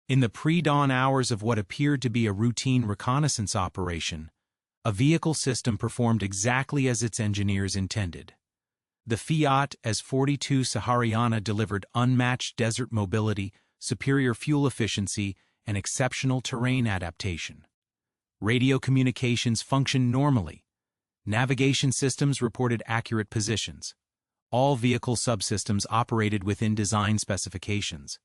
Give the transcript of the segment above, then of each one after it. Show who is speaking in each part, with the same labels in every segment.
Speaker 1: In the pre-dawn hours of what appeared to be a routine reconnaissance operation, a vehicle system performed exactly as its engineers intended. The Fiat S-42 Sahariana delivered unmatched desert mobility, superior fuel efficiency, and exceptional terrain adaptation. Radio communications functioned normally. Navigation systems reported accurate positions. All vehicle subsystems operated within design specifications.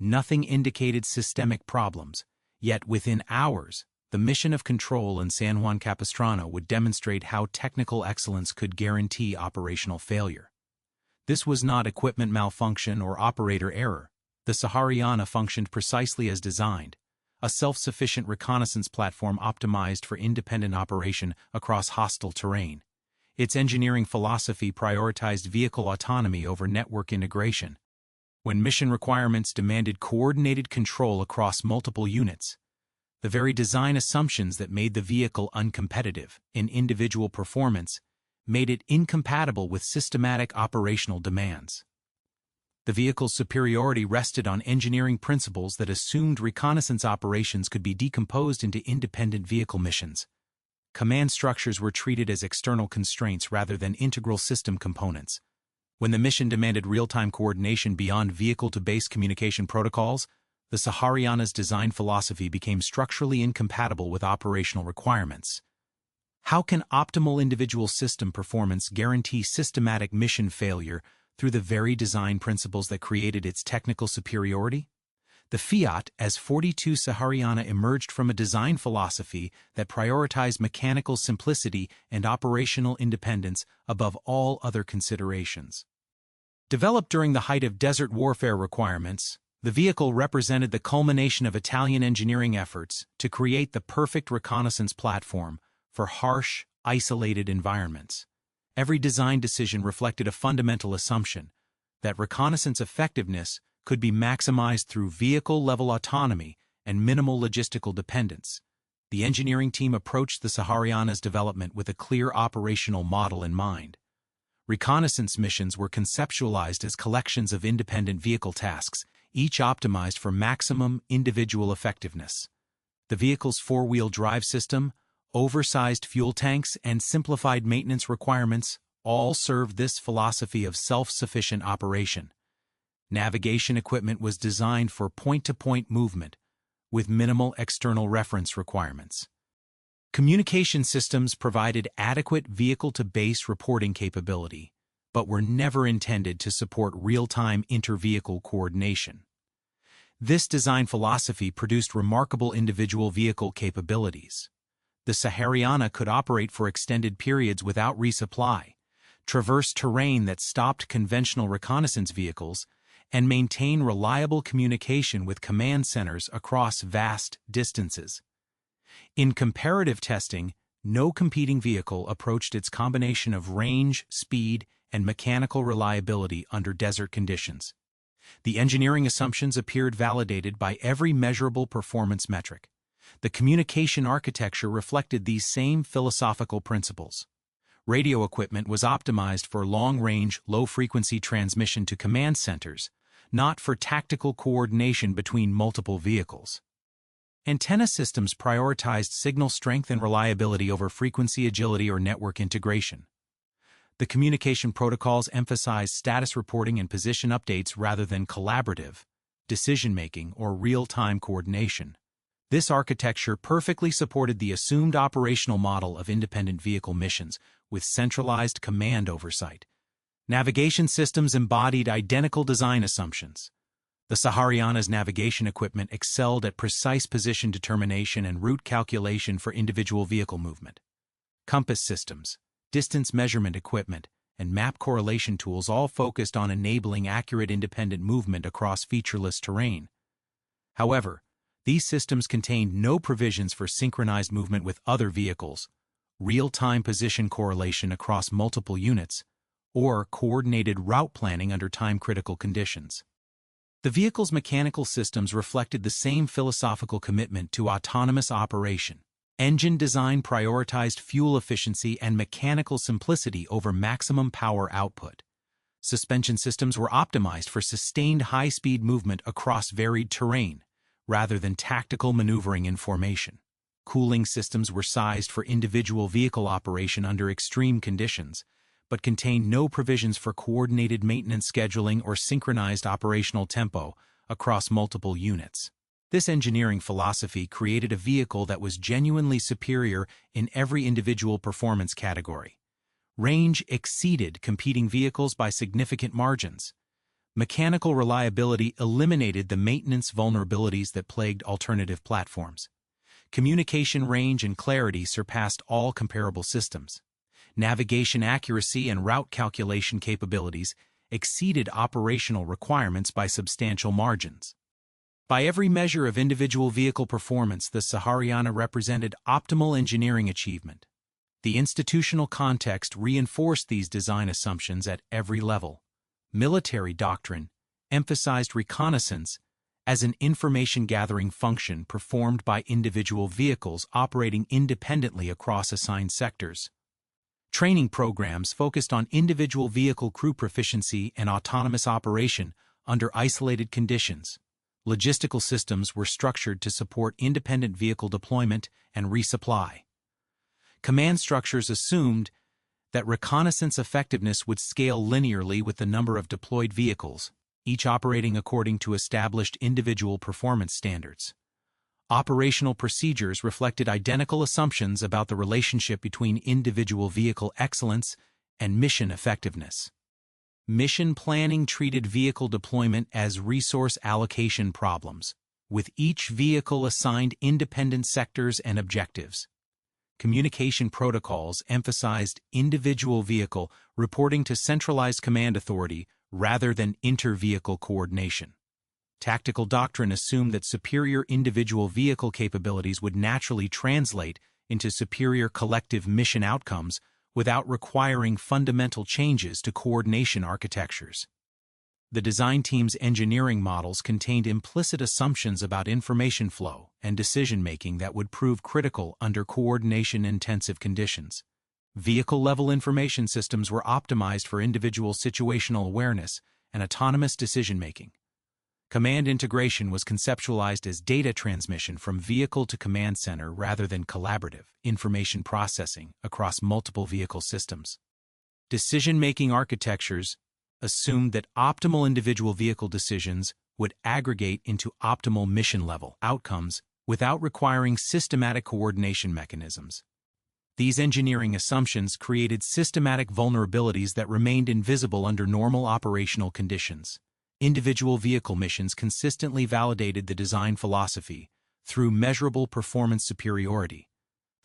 Speaker 1: Nothing indicated systemic problems, yet within hours, the mission of control in San Juan Capistrano would demonstrate how technical excellence could guarantee operational failure. This was not equipment malfunction or operator error. The Sahariana functioned precisely as designed, a self-sufficient reconnaissance platform optimized for independent operation across hostile terrain. Its engineering philosophy prioritized vehicle autonomy over network integration. When mission requirements demanded coordinated control across multiple units, the very design assumptions that made the vehicle uncompetitive in individual performance made it incompatible with systematic operational demands. The vehicle's superiority rested on engineering principles that assumed reconnaissance operations could be decomposed into independent vehicle missions. Command structures were treated as external constraints rather than integral system components. When the mission demanded real-time coordination beyond vehicle-to-base communication protocols, the Sahariana's design philosophy became structurally incompatible with operational requirements. How can optimal individual system performance guarantee systematic mission failure through the very design principles that created its technical superiority? The Fiat S-42 Sahariana emerged from a design philosophy that prioritized mechanical simplicity and operational independence above all other considerations. Developed during the height of desert warfare requirements, the vehicle represented the culmination of Italian engineering efforts to create the perfect reconnaissance platform for harsh, isolated environments. Every design decision reflected a fundamental assumption that reconnaissance effectiveness could be maximized through vehicle-level autonomy and minimal logistical dependence. The engineering team approached the Sahariana's development with a clear operational model in mind. Reconnaissance missions were conceptualized as collections of independent vehicle tasks, each optimized for maximum individual effectiveness. The vehicle's four-wheel drive system, oversized fuel tanks, and simplified maintenance requirements all served this philosophy of self-sufficient operation. Navigation equipment was designed for point-to-point movement, with minimal external reference requirements. Communication systems provided adequate vehicle-to-base reporting capability, but were never intended to support real-time inter-vehicle coordination. This design philosophy produced remarkable individual vehicle capabilities. The Sahariana could operate for extended periods without resupply, traverse terrain that stopped conventional reconnaissance vehicles, and maintain reliable communication with command centers across vast distances. In comparative testing, no competing vehicle approached its combination of range, speed, and mechanical reliability under desert conditions. The engineering assumptions appeared validated by every measurable performance metric. The communication architecture reflected these same philosophical principles. Radio equipment was optimized for long-range, low-frequency transmission to command centers, not for tactical coordination between multiple vehicles. Antenna systems prioritized signal strength and reliability over frequency agility or network integration. The communication protocols emphasized status reporting and position updates rather than collaborative, decision-making, or real-time coordination. This architecture perfectly supported the assumed operational model of independent vehicle missions with centralized command oversight. Navigation systems embodied identical design assumptions. The Sahariana's navigation equipment excelled at precise position determination and route calculation for individual vehicle movement. Compass systems, distance measurement equipment, and map correlation tools all focused on enabling accurate independent movement across featureless terrain. However, these systems contained no provisions for synchronized movement with other vehicles, real-time position correlation across multiple units, or coordinated route planning under time-critical conditions. The vehicle's mechanical systems reflected the same philosophical commitment to autonomous operation. Engine design prioritized fuel efficiency and mechanical simplicity over maximum power output. Suspension systems were optimized for sustained high-speed movement across varied terrain. rather than tactical maneuvering in formation. Cooling systems were sized for individual vehicle operation under extreme conditions, but contained no provisions for coordinated maintenance scheduling or synchronized operational tempo across multiple units. This engineering philosophy created a vehicle that was genuinely superior in every individual performance category. Range exceeded competing vehicles by significant margins. Mechanical reliability eliminated the maintenance vulnerabilities that plagued alternative platforms. Communication range and clarity surpassed all comparable systems. Navigation accuracy and route calculation capabilities exceeded operational requirements by substantial margins. By every measure of individual vehicle performance, the Sahariana represented optimal engineering achievement. The institutional context reinforced these design assumptions at every level. Military doctrine emphasized reconnaissance as an information-gathering function performed by individual vehicles operating independently across assigned sectors. Training programs focused on individual vehicle crew proficiency and autonomous operation under isolated conditions. Logistical systems were structured to support independent vehicle deployment and resupply. Command structures assumed that reconnaissance effectiveness would scale linearly with the number of deployed vehicles, each operating according to established individual performance standards. Operational procedures reflected identical assumptions about the relationship between individual vehicle excellence and mission effectiveness. Mission planning treated vehicle deployment as resource allocation problems, with each vehicle assigned independent sectors and objectives. Communication protocols emphasized individual vehicle reporting to centralized command authority rather than inter-vehicle coordination. Tactical doctrine assumed that superior individual vehicle capabilities would naturally translate into superior collective mission outcomes without requiring fundamental changes to coordination architectures. The design team's engineering models contained implicit assumptions about information flow and decision-making that would prove critical under coordination-intensive conditions. Vehicle-level information systems were optimized for individual situational awareness and autonomous decision-making. Command integration was conceptualized as data transmission from vehicle to command center rather than collaborative information processing across multiple vehicle systems. Decision-making architectures assumed that optimal individual vehicle decisions would aggregate into optimal mission-level outcomes without requiring systematic coordination mechanisms. These engineering assumptions created systematic vulnerabilities that remained invisible under normal operational conditions. Individual vehicle missions consistently validated the design philosophy through measurable performance superiority.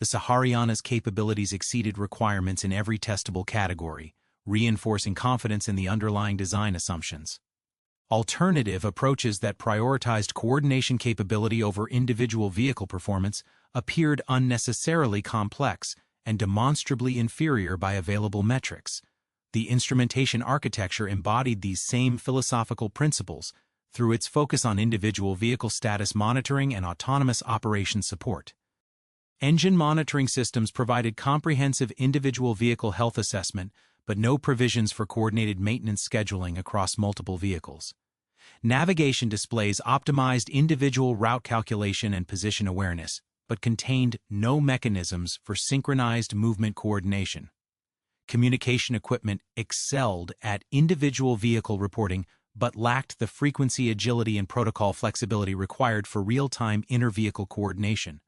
Speaker 1: The Sahariana's capabilities exceeded requirements in every testable category, reinforcing confidence in the underlying design assumptions. Alternative approaches that prioritized coordination capability over individual vehicle performance appeared unnecessarily complex and demonstrably inferior by available metrics. The instrumentation architecture embodied these same philosophical principles through its focus on individual vehicle status monitoring and autonomous operation support. Engine monitoring systems provided comprehensive individual vehicle health assessment, but no provisions for coordinated maintenance scheduling across multiple vehicles. Navigation displays optimized individual route calculation and position awareness, but contained no mechanisms for synchronized movement coordination. Communication equipment excelled at individual vehicle reporting, but lacked the frequency, agility, and protocol flexibility required for real-time inter-vehicle coordination.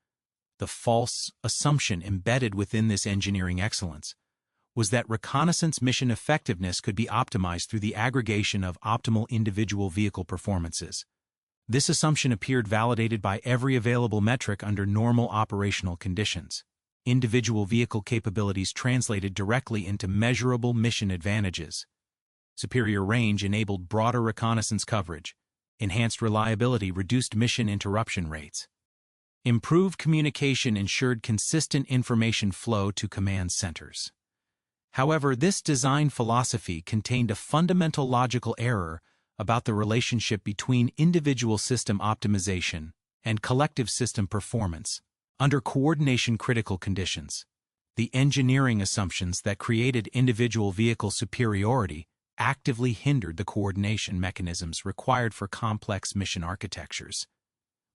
Speaker 1: The false assumption embedded within this engineering excellence was that reconnaissance mission effectiveness could be optimized through the aggregation of optimal individual vehicle performances. This assumption appeared validated by every available metric under normal operational conditions. Individual vehicle capabilities translated directly into measurable mission advantages. Superior range enabled broader reconnaissance coverage. Enhanced reliability reduced mission interruption rates. Improved communication ensured consistent information flow to command centers. However, this design philosophy contained a fundamental logical error about the relationship between individual system optimization and collective system performance under coordination-critical conditions. The engineering assumptions that created individual vehicle superiority actively hindered the coordination mechanisms required for complex mission architectures.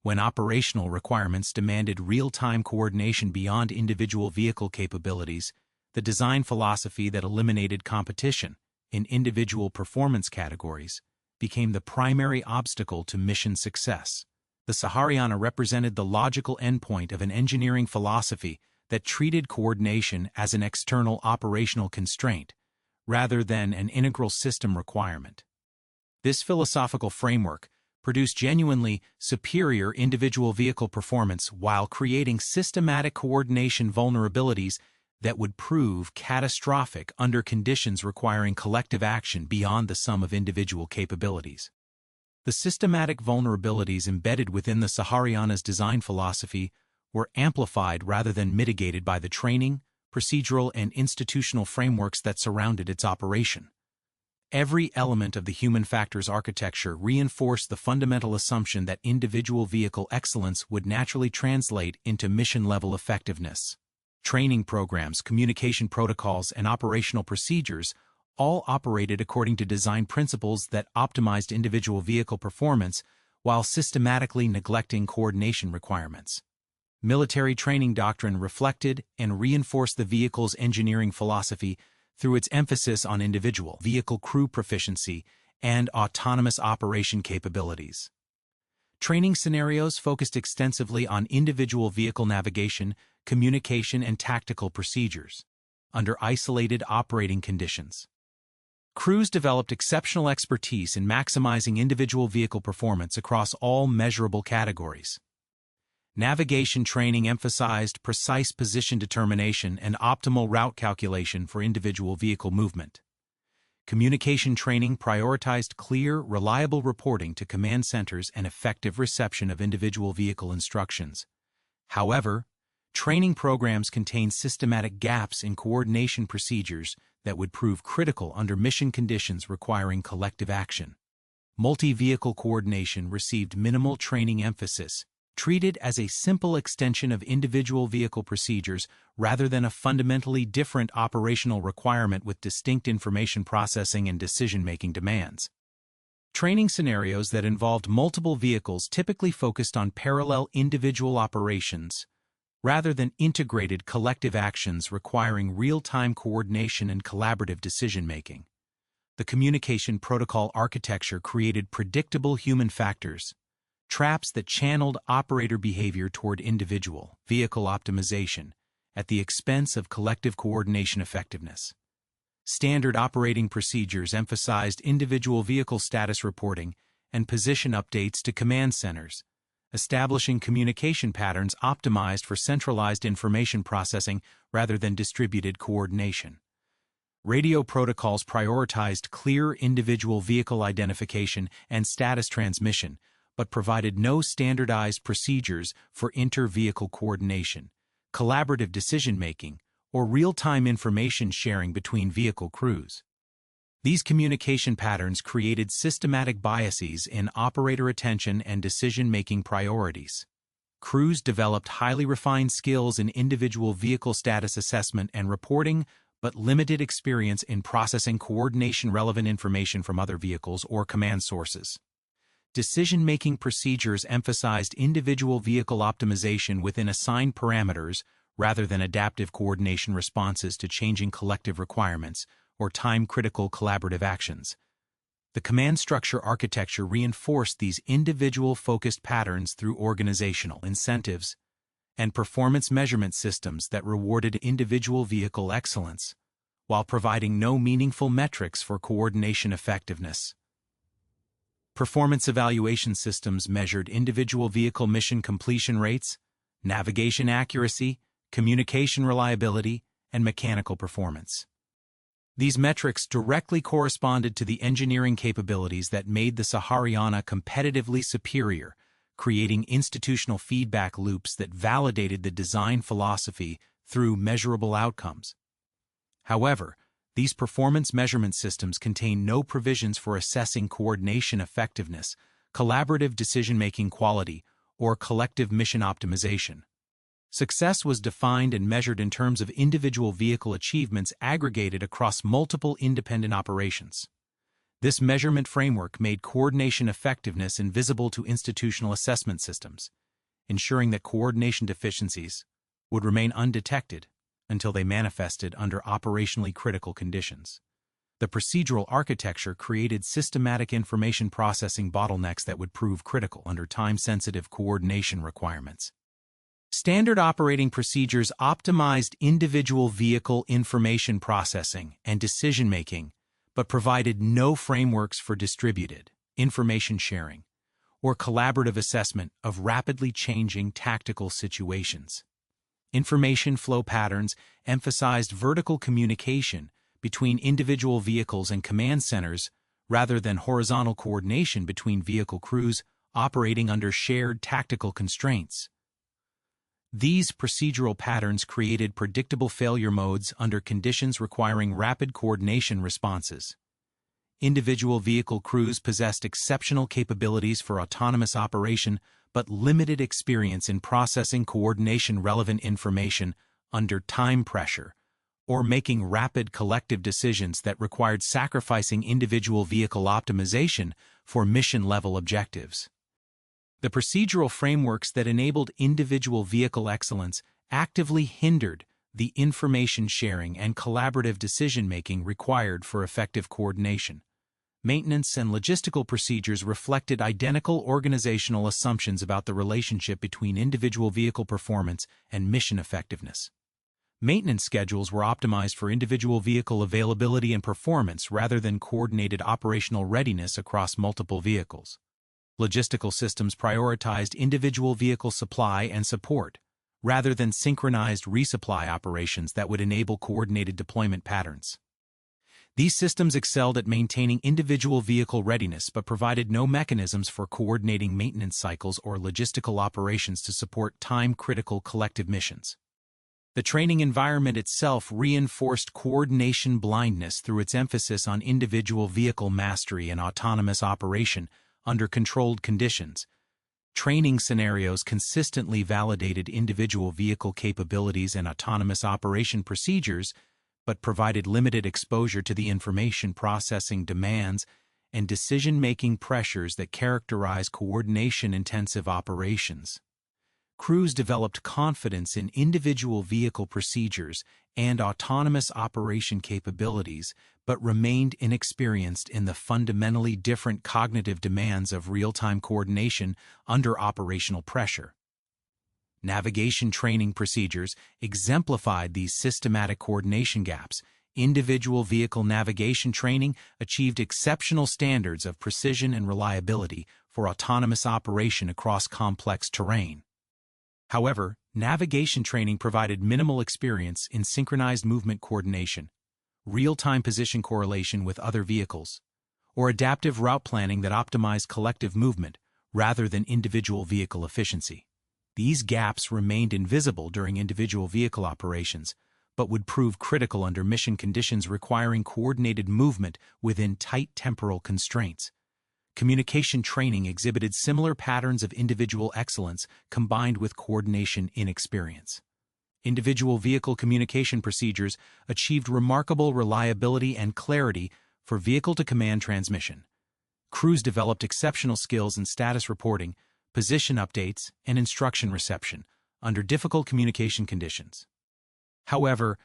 Speaker 1: When operational requirements demanded real-time coordination beyond individual vehicle capabilities, the design philosophy that eliminated competition in individual performance categories became the primary obstacle to mission success. The Sahariana represented the logical endpoint of an engineering philosophy that treated coordination as an external operational constraint rather than an integral system requirement. This philosophical framework produced genuinely superior individual vehicle performance while creating systematic coordination vulnerabilities that would prove catastrophic under conditions requiring collective action beyond the sum of individual capabilities. The systematic vulnerabilities embedded within the Sahariana's design philosophy were amplified rather than mitigated by the training, procedural, and institutional frameworks that surrounded its operation. Every element of the human factors architecture reinforced the fundamental assumption that individual vehicle excellence would naturally translate into mission-level effectiveness. Training programs, communication protocols, and operational procedures all operated according to design principles that optimized individual vehicle performance while systematically neglecting coordination requirements. Military training doctrine reflected and reinforced the vehicle's engineering philosophy through its emphasis on individual vehicle crew proficiency and autonomous operation capabilities. Training scenarios focused extensively on individual vehicle navigation, communication, and tactical procedures under isolated operating conditions. Crews developed exceptional expertise in maximizing individual vehicle performance across all measurable categories. Navigation training emphasized precise position determination and optimal route calculation for individual vehicle movement. Communication training prioritized clear, reliable reporting to command centers and effective reception of individual vehicle instructions. However, training programs contained systematic gaps in coordination procedures that would prove critical under mission conditions requiring collective action. Multi-vehicle coordination received minimal training emphasis, treated as a simple extension of individual vehicle procedures rather than a fundamentally different operational requirement with distinct information processing and decision-making demands. Training scenarios that involved multiple vehicles typically focused on parallel individual operations rather than integrated collective actions requiring real-time coordination and collaborative decision-making. The communication protocol architecture created predictable human factors, traps that channeled operator behavior toward individual vehicle optimization at the expense of collective coordination effectiveness. Standard operating procedures emphasized individual vehicle status reporting and position updates to command centers, establishing communication patterns optimized for centralized information processing rather than distributed coordination. Radio protocols prioritized clear individual vehicle identification and status transmission, but provided no standardized procedures for inter-vehicle coordination, collaborative decision-making, or real-time information sharing between vehicle crews. These communication patterns created systematic biases in operator attention and decision-making priorities. Crews developed highly refined skills in individual vehicle status assessment and reporting, but limited experience in processing coordination-relevant information from other vehicles or command sources. Decision-making procedures emphasized individual vehicle optimization within assigned parameters rather than adaptive coordination responses to changing collective requirements or time-critical collaborative actions. The command structure architecture reinforced these individual-focused patterns through organizational incentives and performance measurement systems that rewarded individual vehicle excellence, while providing no meaningful metrics for coordination effectiveness. Performance evaluation systems measured individual vehicle mission completion rates, navigation accuracy, communication reliability, and mechanical performance. These metrics directly corresponded to the engineering capabilities that made the Sahariana competitively superior, creating institutional feedback loops that validated the design philosophy through measurable outcomes. However, these performance measurement systems contain no provisions for assessing coordination effectiveness, collaborative decision-making quality, or collective mission optimization. Success was defined and measured in terms of individual vehicle achievements aggregated across multiple independent operations. This measurement framework made coordination effectiveness invisible to institutional assessment systems, ensuring that coordination deficiencies would remain undetected until they manifested under operationally critical conditions. The procedural architecture created systematic information processing bottlenecks that would prove critical under time-sensitive coordination requirements. Standard operating procedures optimized individual vehicle information processing and decision-making, but provided no frameworks for distributed information sharing or collaborative assessment of rapidly changing tactical situations. Information flow patterns emphasized vertical communication between individual vehicles and command centers rather than horizontal coordination between vehicle crews operating under shared tactical constraints. These procedural patterns created predictable failure modes under conditions requiring rapid coordination responses. Individual vehicle crews possessed exceptional capabilities for autonomous operation but limited experience in processing coordination-relevant information under time pressure, or making rapid collective decisions that required sacrificing individual vehicle optimization for mission-level objectives. The procedural frameworks that enabled individual vehicle excellence actively hindered the information sharing and collaborative decision-making required for effective coordination. Maintenance and logistical procedures reflected identical organizational assumptions about the relationship between individual vehicle performance and mission effectiveness. Maintenance schedules were optimized for individual vehicle availability and performance rather than coordinated operational readiness across multiple vehicles. Logistical systems prioritized individual vehicle supply and support, rather than synchronized resupply operations that would enable coordinated deployment patterns. These systems excelled at maintaining individual vehicle readiness but provided no mechanisms for coordinating maintenance cycles or logistical operations to support time-critical collective missions. The training environment itself reinforced coordination blindness through its emphasis on individual vehicle mastery and autonomous operation under controlled conditions. Training scenarios consistently validated individual vehicle capabilities and autonomous operation procedures, but provided limited exposure to the information processing demands and decision-making pressures that characterize coordination-intensive operations. Crews developed confidence in individual vehicle procedures and autonomous operation capabilities, but remained inexperienced in the fundamentally different cognitive demands of real-time coordination under operational pressure. Navigation training procedures exemplified these systematic coordination gaps. Individual vehicle navigation training achieved exceptional standards of precision and reliability for autonomous operation across complex terrain. However, navigation training provided minimal experience in synchronized movement coordination, real-time position correlation with other vehicles, or adaptive route planning that optimized collective movement rather than individual vehicle efficiency. These gaps remained invisible during individual vehicle operations, but would prove critical under mission conditions requiring coordinated movement within tight temporal constraints. Communication training exhibited similar patterns of individual excellence combined with coordination inexperience. Individual vehicle communication procedures achieved remarkable reliability and clarity for vehicle-to-command transmission. Crews developed exceptional skills in status reporting, position updates, and instruction reception under difficult communication conditions. However,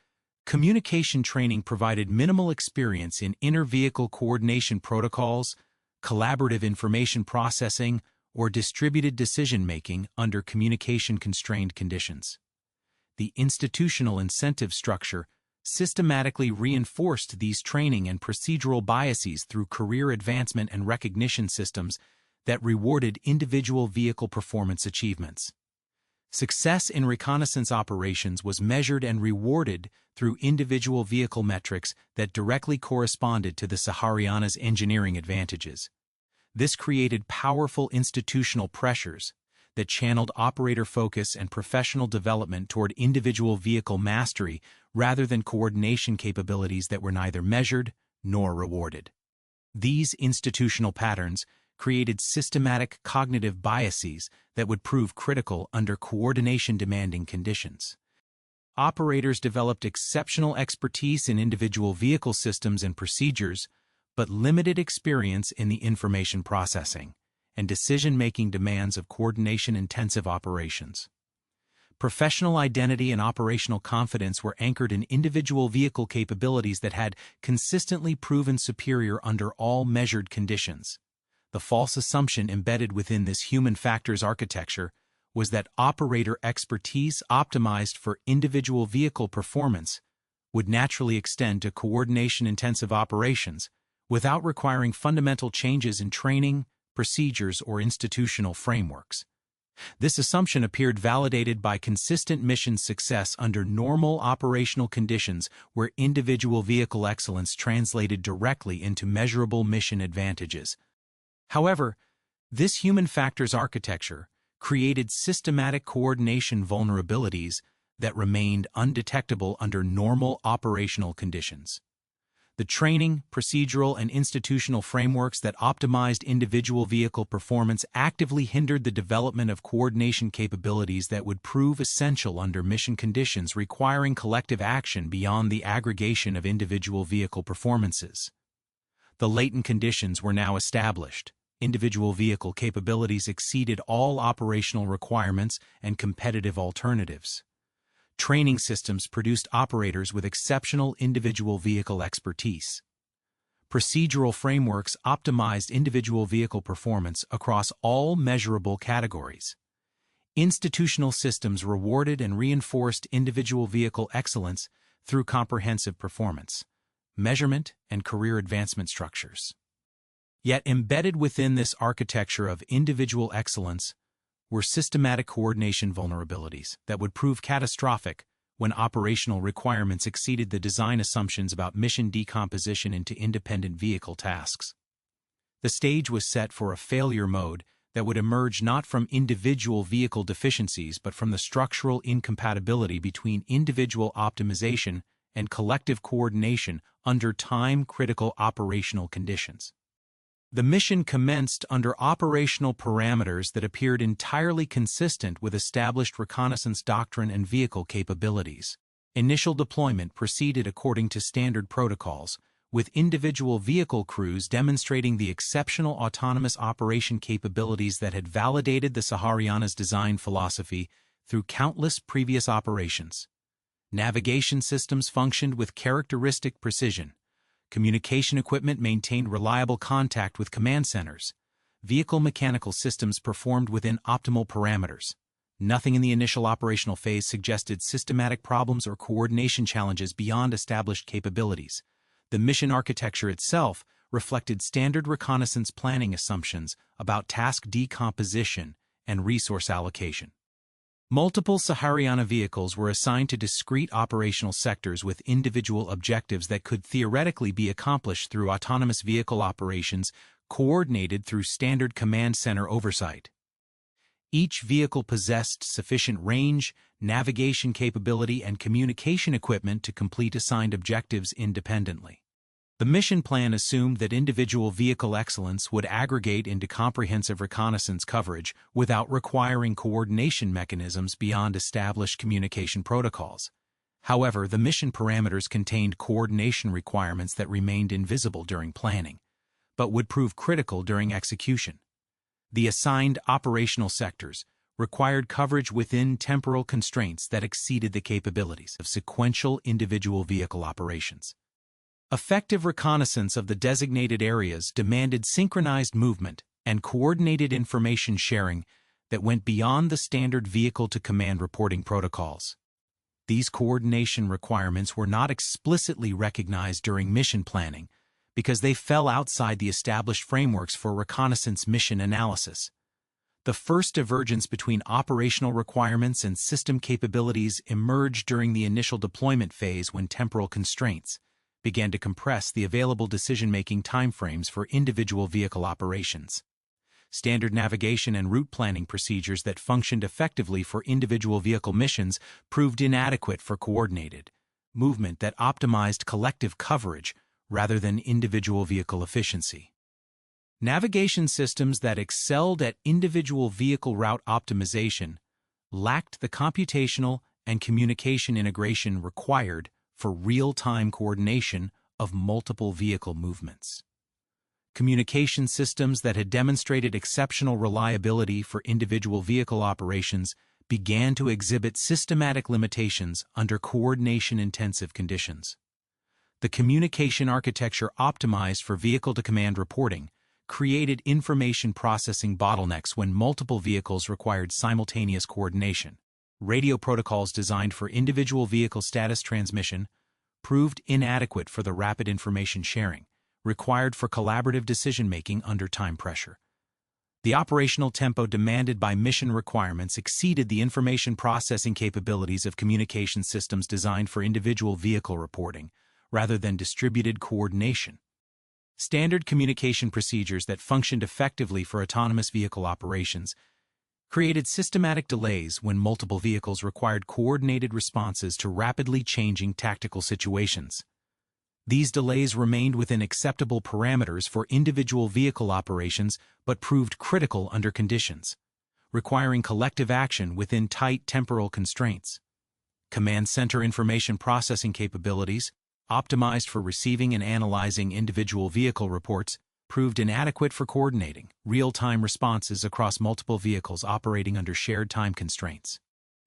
Speaker 1: communication training provided minimal experience in inter-vehicle coordination protocols, collaborative information processing, or distributed decision-making under communication-constrained conditions. The institutional incentive structure systematically reinforced these training and procedural biases through career advancement and recognition systems that rewarded individual vehicle performance achievements. Success in reconnaissance operations was measured and rewarded through individual vehicle metrics that directly corresponded to the Sahariana's engineering advantages. This created powerful institutional pressures that channeled operator focus and professional development toward individual vehicle mastery rather than coordination capabilities that were neither measured nor rewarded. These institutional patterns created systematic cognitive biases that would prove critical under coordination-demanding conditions. Operators developed exceptional expertise in individual vehicle systems and procedures, but limited experience in the information processing and decision-making demands of coordination-intensive operations. Professional identity and operational confidence were anchored in individual vehicle capabilities that had consistently proven superior under all measured conditions. The false assumption embedded within this human factors architecture was that operator expertise optimized for individual vehicle performance would naturally extend to coordination-intensive operations without requiring fundamental changes in training, procedures, or institutional frameworks. This assumption appeared validated by consistent mission success under normal operational conditions where individual vehicle excellence translated directly into measurable mission advantages. However, this human factors architecture created systematic coordination vulnerabilities that remained undetectable under normal operational conditions. The training, procedural, and institutional frameworks that optimized individual vehicle performance actively hindered the development of coordination capabilities that would prove essential under mission conditions requiring collective action beyond the aggregation of individual vehicle performances. The latent conditions were now established. Individual vehicle capabilities exceeded all operational requirements and competitive alternatives. Training systems produced operators with exceptional individual vehicle expertise. Procedural frameworks optimized individual vehicle performance across all measurable categories. Institutional systems rewarded and reinforced individual vehicle excellence through comprehensive performance, measurement, and career advancement structures. Yet embedded within this architecture of individual excellence were systematic coordination vulnerabilities that would prove catastrophic when operational requirements exceeded the design assumptions about mission decomposition into independent vehicle tasks. The stage was set for a failure mode that would emerge not from individual vehicle deficiencies but from the structural incompatibility between individual optimization and collective coordination under time-critical operational conditions. The mission commenced under operational parameters that appeared entirely consistent with established reconnaissance doctrine and vehicle capabilities. Initial deployment proceeded according to standard protocols, with individual vehicle crews demonstrating the exceptional autonomous operation capabilities that had validated the Sahariana's design philosophy through countless previous operations. Navigation systems functioned with characteristic precision. Communication equipment maintained reliable contact with command centers. Vehicle mechanical systems performed within optimal parameters. Nothing in the initial operational phase suggested systematic problems or coordination challenges beyond established capabilities. The mission architecture itself reflected standard reconnaissance planning assumptions about task decomposition and resource allocation. Multiple Sahariana vehicles were assigned to discrete operational sectors with individual objectives that could theoretically be accomplished through autonomous vehicle operations coordinated through standard command center oversight. Each vehicle possessed sufficient range, navigation capability, and communication equipment to complete assigned objectives independently. The mission plan assumed that individual vehicle excellence would aggregate into comprehensive reconnaissance coverage without requiring coordination mechanisms beyond established communication protocols. However, the mission parameters contained coordination requirements that remained invisible during planning, but would prove critical during execution. The assigned operational sectors required coverage within temporal constraints that exceeded the capabilities of sequential individual vehicle operations. Effective reconnaissance of the designated areas demanded synchronized movement and coordinated information sharing that went beyond the standard vehicle-to-command reporting protocols. These coordination requirements were not explicitly recognized during mission planning because they fell outside the established frameworks for reconnaissance mission analysis. The first divergence between operational requirements and system capabilities emerged during the initial deployment phase when temporal constraints began to compress the available decision-making timeframes for individual vehicle operations. Standard navigation and route planning procedures that functioned effectively for individual vehicle missions proved inadequate for coordinated movement that optimized collective coverage rather than individual vehicle efficiency. Navigation systems that excelled at individual vehicle route optimization lacked the computational and communication integration required for real-time coordination of multiple vehicle movements. Communication systems that had demonstrated exceptional reliability for individual vehicle operations began to exhibit systematic limitations under coordination-intensive conditions. The communication architecture optimized for vehicle-to-command reporting created information processing bottlenecks when multiple vehicles required simultaneous coordination. Radio protocols designed for individual vehicle status transmission proved inadequate for the rapid information sharing required for collaborative decision-making under time pressure. The operational tempo demanded by mission requirements exceeded the information processing capabilities of communication systems designed for individual vehicle reporting, rather than distributed coordination. Standard communication procedures that functioned effectively for autonomous vehicle operations created systematic delays when multiple vehicles required coordinated responses to rapidly changing tactical situations. These delays remained within acceptable parameters for individual vehicle operations but proved critical under conditions, requiring collective action within tight temporal constraints. Command center information processing capabilities, optimized for receiving and analyzing individual vehicle reports, proved inadequate for coordinating real-time responses across multiple vehicles operating under shared time constraints.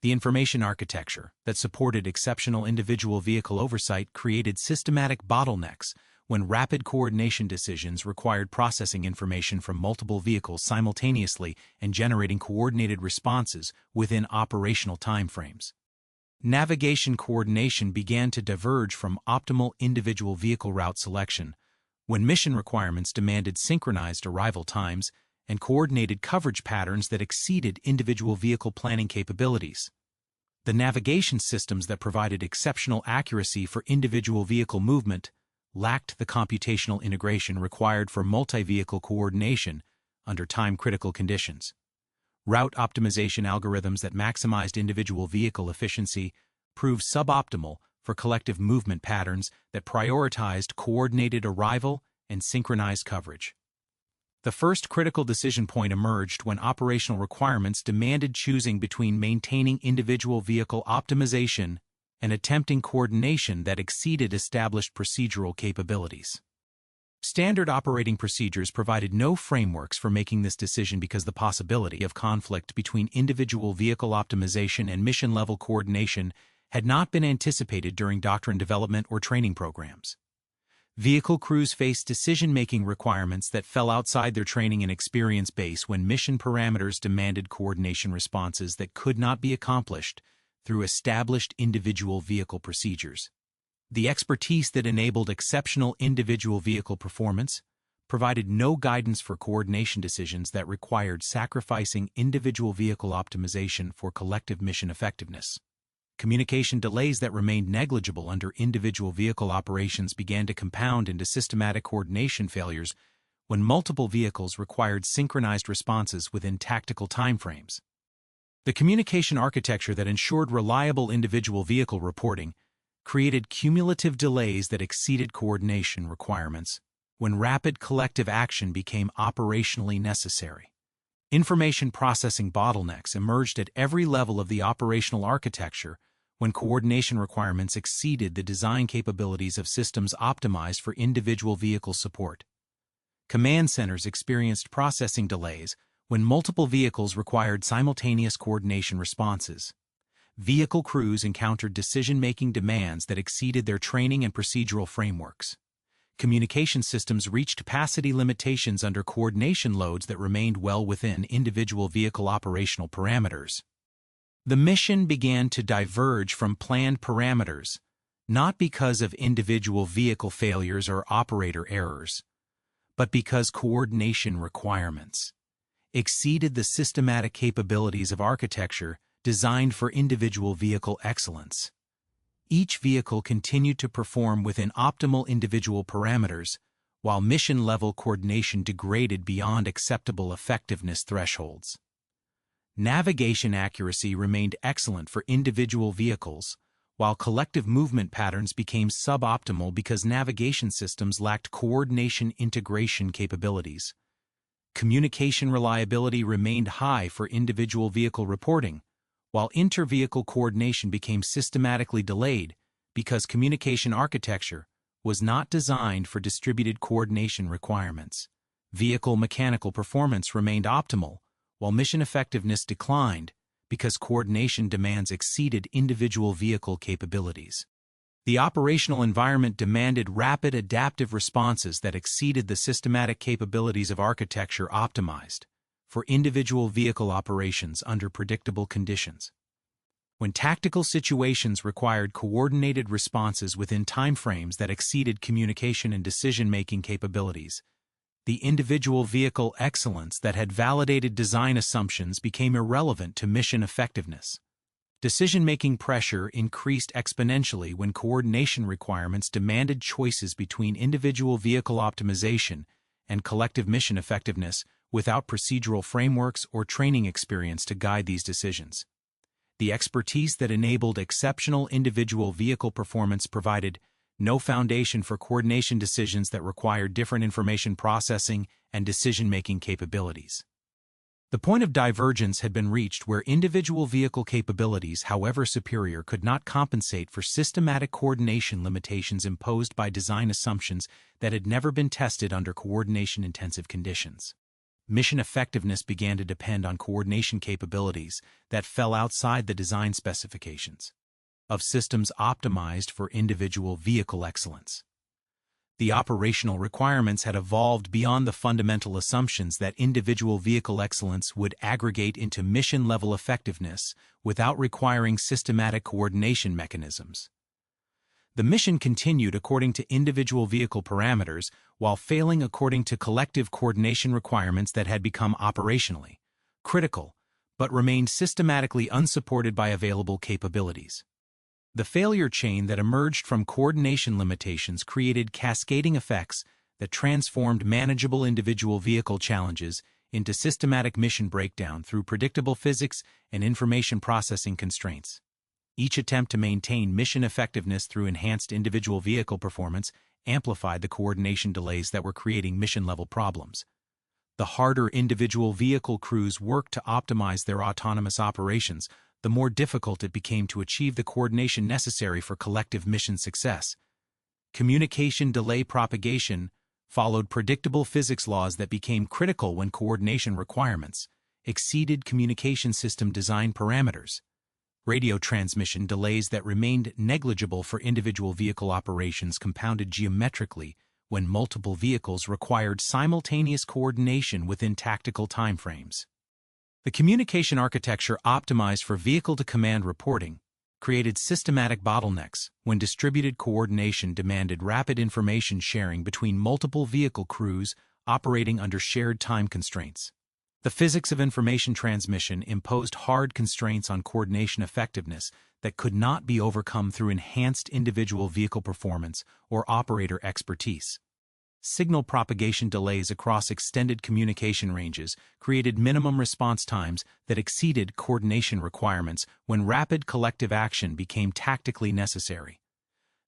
Speaker 1: The information architecture that supported exceptional individual vehicle oversight created systematic bottlenecks when rapid coordination decisions required processing information from multiple vehicles simultaneously and generating coordinated responses within operational timeframes. Navigation coordination began to diverge from optimal individual vehicle route selection when mission requirements demanded synchronized arrival times and coordinated coverage patterns that exceeded individual vehicle planning capabilities. The navigation systems that provided exceptional accuracy for individual vehicle movement lacked the computational integration required for multi-vehicle coordination under time-critical conditions. Route optimization algorithms that maximized individual vehicle efficiency proved suboptimal for collective movement patterns that prioritized coordinated arrival and synchronized coverage. The first critical decision point emerged when operational requirements demanded choosing between maintaining individual vehicle optimization and attempting coordination that exceeded established procedural capabilities. Standard operating procedures provided no frameworks for making this decision because the possibility of conflict between individual vehicle optimization and mission-level coordination had not been anticipated during doctrine development or training programs. Vehicle crews faced decision-making requirements that fell outside their training and experience base when mission parameters demanded coordination responses that could not be accomplished through established individual vehicle procedures. The expertise that enabled exceptional individual vehicle performance provided no guidance for coordination decisions that required sacrificing individual vehicle optimization for collective mission effectiveness. Communication delays that remained negligible under individual vehicle operations began to compound into systematic coordination failures when multiple vehicles required synchronized responses within tactical timeframes. The communication architecture that ensured reliable individual vehicle reporting created cumulative delays that exceeded coordination requirements when rapid collective action became operationally necessary. Information processing bottlenecks emerged at every level of the operational architecture when coordination requirements exceeded the design capabilities of systems optimized for individual vehicle support. Command centers experienced processing delays when multiple vehicles required simultaneous coordination responses. Vehicle crews encountered decision-making demands that exceeded their training and procedural frameworks. Communication systems reached capacity limitations under coordination loads that remained well within individual vehicle operational parameters. The mission began to diverge from planned parameters, not because of individual vehicle failures or operator errors, but because coordination requirements exceeded the systematic capabilities of architecture designed for individual vehicle excellence. Each vehicle continued to perform within optimal individual parameters, while mission-level coordination degraded beyond acceptable effectiveness thresholds. Navigation accuracy remained excellent for individual vehicles, while collective movement patterns became suboptimal because navigation systems lacked coordination integration capabilities. Communication reliability remained high for individual vehicle reporting, while inter-vehicle coordination became systematically delayed because communication architecture was not designed for distributed coordination requirements. Vehicle mechanical performance remained optimal, while mission effectiveness declined because coordination demands exceeded individual vehicle capabilities. The operational environment demanded rapid adaptive responses that exceeded the systematic capabilities of architecture optimized for individual vehicle operations under predictable conditions. When tactical situations required coordinated responses within timeframes that exceeded communication and decision-making capabilities, the individual vehicle excellence that had validated design assumptions became irrelevant to mission effectiveness. Decision-making pressure increased exponentially when coordination requirements demanded choices between individual vehicle optimization and collective mission effectiveness without procedural frameworks or training experience to guide these decisions. The expertise that enabled exceptional individual vehicle performance provided no foundation for coordination decisions that required different information processing and decision-making capabilities. The point of divergence had been reached where individual vehicle capabilities, however superior, could not compensate for systematic coordination limitations imposed by design assumptions that had never been tested under coordination-intensive conditions. Mission effectiveness began to depend on coordination capabilities that fell outside the design specifications of systems optimized for individual vehicle excellence. The operational requirements had evolved beyond the fundamental assumptions that individual vehicle excellence would aggregate into mission-level effectiveness without requiring systematic coordination mechanisms. The mission continued according to individual vehicle parameters while failing according to collective coordination requirements that had become operationally critical but remained systematically unsupported by available capabilities. The failure chain that emerged from coordination limitations created cascading effects that transformed manageable individual vehicle challenges into systematic mission breakdown through predictable physics and information processing constraints. Each attempt to maintain mission effectiveness through enhanced individual vehicle performance amplified the coordination delays that were creating mission-level problems. The harder individual vehicle crews worked to optimize their autonomous operations, the more difficult it became to achieve the coordination necessary for collective mission success. Communication delay propagation followed predictable physics laws that became critical when coordination requirements exceeded communication system design parameters. Radio transmission delays that remained negligible for individual vehicle operations compounded geometrically when multiple vehicles required simultaneous coordination within tactical timeframes. The communication architecture optimized for vehicle-to-command reporting created systematic bottlenecks when distributed coordination demanded rapid information sharing between multiple vehicle crews operating under shared time constraints. The physics of information transmission imposed hard constraints on coordination effectiveness that could not be overcome through enhanced individual vehicle performance or operator expertise. Signal propagation delays across extended communication ranges created minimum response times that exceeded coordination requirements when rapid collective action became tactically necessary.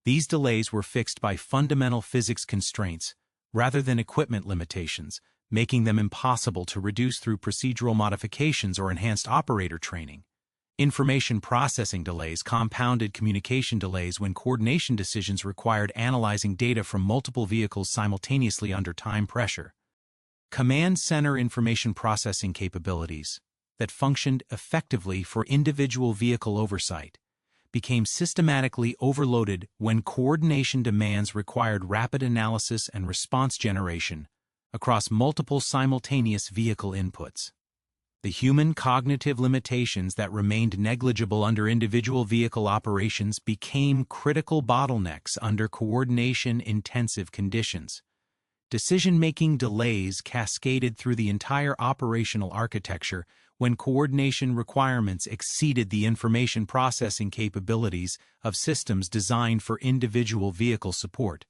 Speaker 1: These delays were fixed by fundamental physics constraints rather than equipment limitations, making them impossible to reduce through procedural modifications or enhanced operator training. Information processing delays compounded communication delays when coordination decisions required analyzing data from multiple vehicles simultaneously under time pressure. Command center information processing capabilities that functioned effectively for individual vehicle oversight became systematically overloaded when coordination demands required rapid analysis and response generation across multiple simultaneous vehicle inputs. The human cognitive limitations that remained negligible under individual vehicle operations became critical bottlenecks under coordination-intensive conditions. Decision-making delays cascaded through the entire operational architecture when coordination requirements exceeded the information processing capabilities of systems designed for individual vehicle support.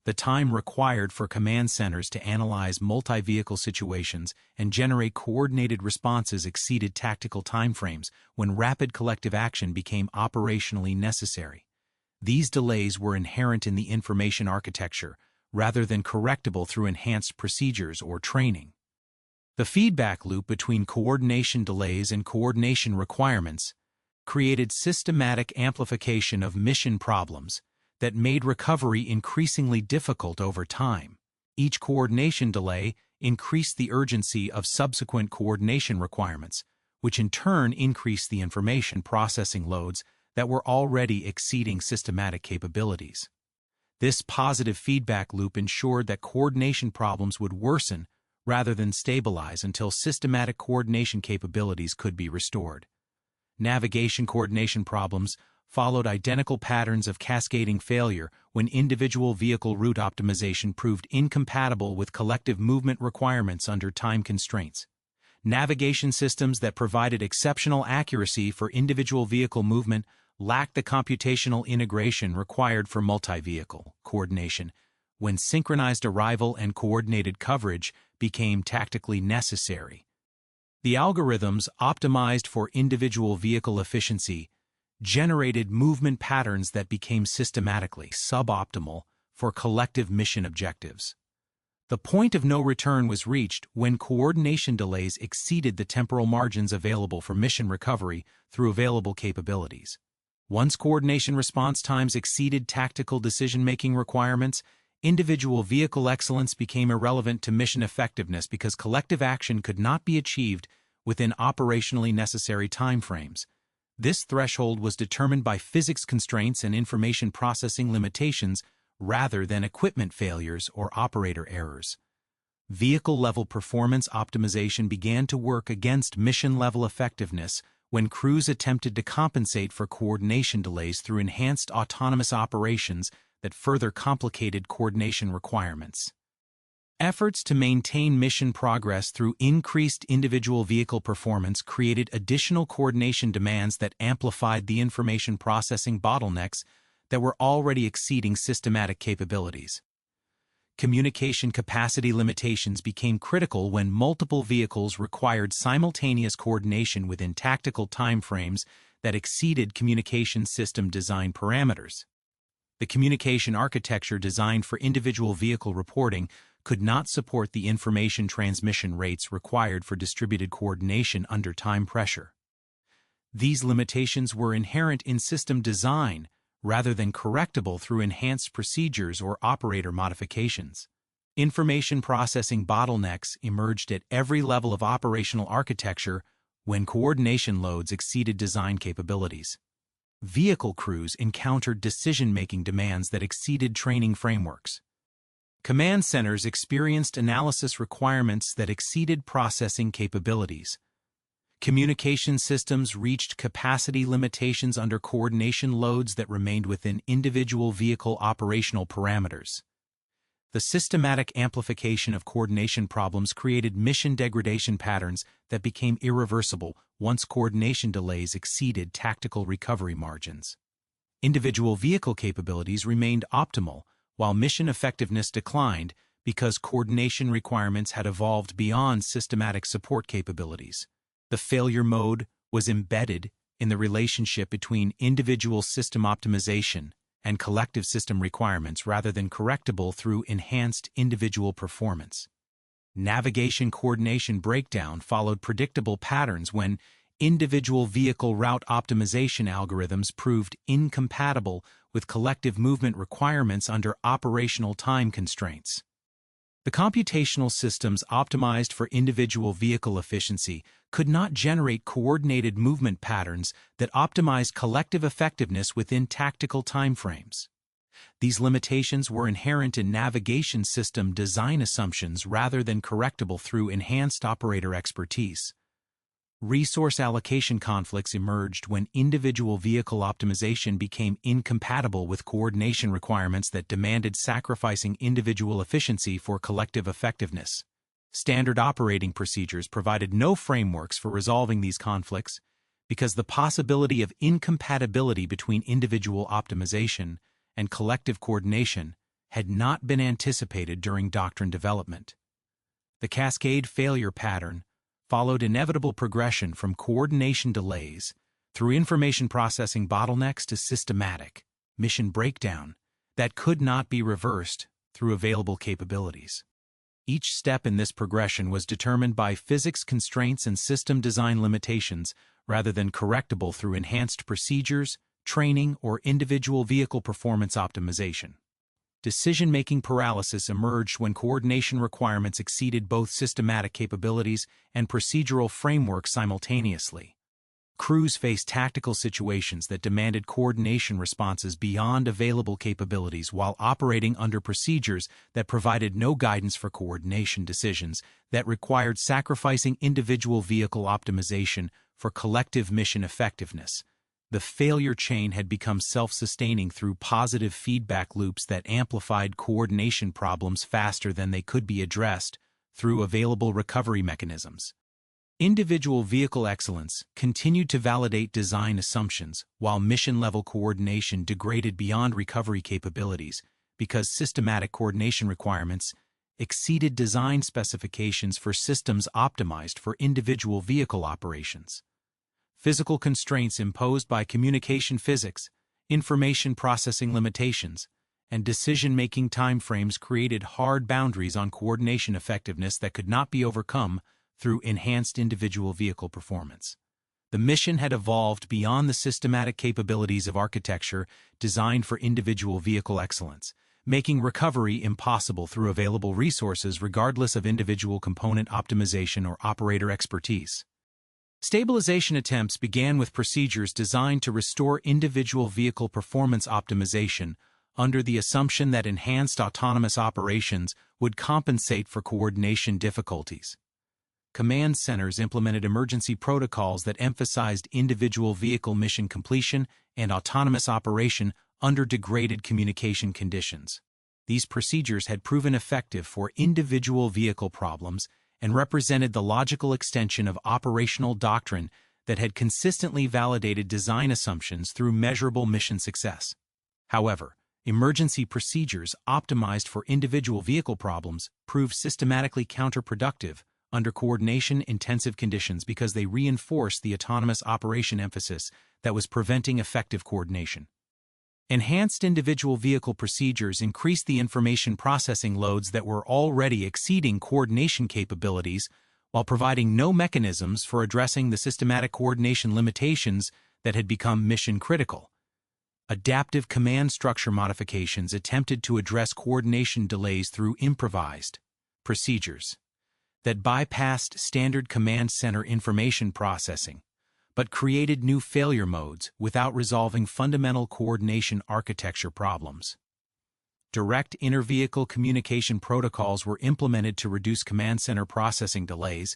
Speaker 1: The time required for command centers to analyze multi-vehicle situations and generate coordinated responses exceeded tactical timeframes when rapid collective action became operationally necessary. These delays were inherent in the information architecture rather than correctable through enhanced procedures or training. The feedback loop between coordination delays and coordination requirements created systematic amplification of mission problems that made recovery increasingly difficult over time. Each coordination delay increased the urgency of subsequent coordination requirements, which in turn increased the information processing loads that were already exceeding systematic capabilities. This positive feedback loop ensured that coordination problems would worsen rather than stabilize until systematic coordination capabilities could be restored. Navigation coordination problems followed identical patterns of cascading failure when individual vehicle route optimization proved incompatible with collective movement requirements under time constraints. Navigation systems that provided exceptional accuracy for individual vehicle movement lacked the computational integration required for multi-vehicle coordination, when synchronized arrival and coordinated coverage became tactically necessary. The algorithms optimized for individual vehicle efficiency generated movement patterns that became systematically suboptimal for collective mission objectives. The point of no return was reached when coordination delays exceeded the temporal margins available for mission recovery through available capabilities. Once coordination response times exceeded tactical decision-making requirements, individual vehicle excellence became irrelevant to mission effectiveness because collective action could not be achieved within operationally necessary timeframes. This threshold was determined by physics constraints and information processing limitations rather than equipment failures or operator errors. Vehicle-level performance optimization began to work against mission-level effectiveness when crews attempted to compensate for coordination delays through enhanced autonomous operations that further complicated coordination requirements. Efforts to maintain mission progress through increased individual vehicle performance created additional coordination demands that amplified the information processing bottlenecks that were already exceeding systematic capabilities. Communication capacity limitations became critical when multiple vehicles required simultaneous coordination within tactical timeframes that exceeded communication system design parameters. The communication architecture designed for individual vehicle reporting could not support the information transmission rates required for distributed coordination under time pressure. These limitations were inherent in system design rather than correctable through enhanced procedures or operator modifications. Information processing bottlenecks emerged at every level of operational architecture when coordination loads exceeded design capabilities. Vehicle crews encountered decision-making demands that exceeded training frameworks. Command centers experienced analysis requirements that exceeded processing capabilities. Communication systems reached capacity limitations under coordination loads that remained within individual vehicle operational parameters. The systematic amplification of coordination problems created mission degradation patterns that became irreversible once coordination delays exceeded tactical recovery margins. Individual vehicle capabilities remained optimal, while mission effectiveness declined because coordination requirements had evolved beyond systematic support capabilities. The failure mode was embedded in the relationship between individual system optimization and collective system requirements rather than correctable through enhanced individual performance. Navigation coordination breakdown followed predictable patterns when individual vehicle route optimization algorithms proved incompatible with collective movement requirements under operational time constraints. The computational systems optimized for individual vehicle efficiency could not generate coordinated movement patterns that optimized collective effectiveness within tactical timeframes. These limitations were inherent in navigation system design assumptions rather than correctable through enhanced operator expertise. Resource allocation conflicts emerged when individual vehicle optimization became incompatible with coordination requirements that demanded sacrificing individual efficiency for collective effectiveness. Standard operating procedures provided no frameworks for resolving these conflicts because the possibility of incompatibility between individual optimization and collective coordination had not been anticipated during doctrine development. The cascade failure pattern followed inevitable progression from coordination delays through information processing bottlenecks to systematic mission breakdown that could not be reversed through available capabilities. Each step in this progression was determined by physics constraints and system design limitations rather than correctable through enhanced procedures, training, or individual vehicle performance optimization. decision-making paralysis emerged when coordination requirements exceeded both systematic capabilities and procedural frameworks simultaneously. Crews faced tactical situations that demanded coordination responses beyond available capabilities while operating under procedures that provided no guidance for coordination decisions that required sacrificing individual vehicle optimization for collective mission effectiveness. The failure chain had become self-sustaining through positive feedback loops that amplified coordination problems faster than they could be addressed through available recovery mechanisms. Individual vehicle excellence continued to validate design assumptions, while mission-level coordination degraded beyond recovery capabilities because systematic coordination requirements exceeded design specifications for systems optimized for individual vehicle operations. Physical constraints imposed by communication physics, information processing limitations, and decision-making timeframes created hard boundaries on coordination effectiveness that could not be overcome through enhanced individual vehicle performance. The mission had evolved beyond the systematic capabilities of architecture designed for individual vehicle excellence, making recovery impossible through available resources regardless of individual component optimization or operator expertise. Stabilization attempts began with procedures designed to restore individual vehicle performance optimization under the assumption that enhanced autonomous operations would compensate for coordination difficulties. Command centers implemented emergency protocols that emphasized individual vehicle mission completion and autonomous operation under degraded communication conditions. These procedures had proven effective for individual vehicle problems and represented the logical extension of operational doctrine that had consistently validated design assumptions through measurable mission success. However, emergency procedures optimized for individual vehicle problems proved systematically counterproductive under coordination-intensive conditions because they reinforced the autonomous operation emphasis that was preventing effective coordination. Enhanced individual vehicle procedures increased the information processing loads that were already exceeding coordination capabilities while providing no mechanisms for addressing the systematic coordination limitations that had become mission-critical. Adaptive command structure modifications attempted to address coordination delays through improvised procedures that bypassed standard command center information processing, but created new failure modes without resolving fundamental coordination architecture problems. Direct inter-vehicle communication protocols were implemented to reduce command center processing delays,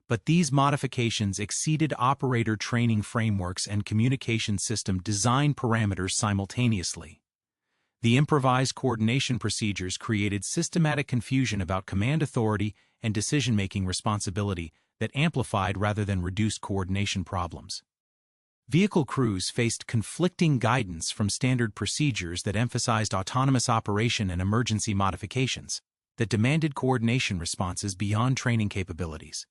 Speaker 1: but these modifications exceeded operator training frameworks and communication system design parameters simultaneously. The improvised coordination procedures created systematic confusion about command authority and decision-making responsibility that amplified rather than reduced coordination problems. Vehicle crews faced conflicting guidance from standard procedures that emphasized autonomous operation and emergency modifications that demanded coordination responses beyond training capabilities.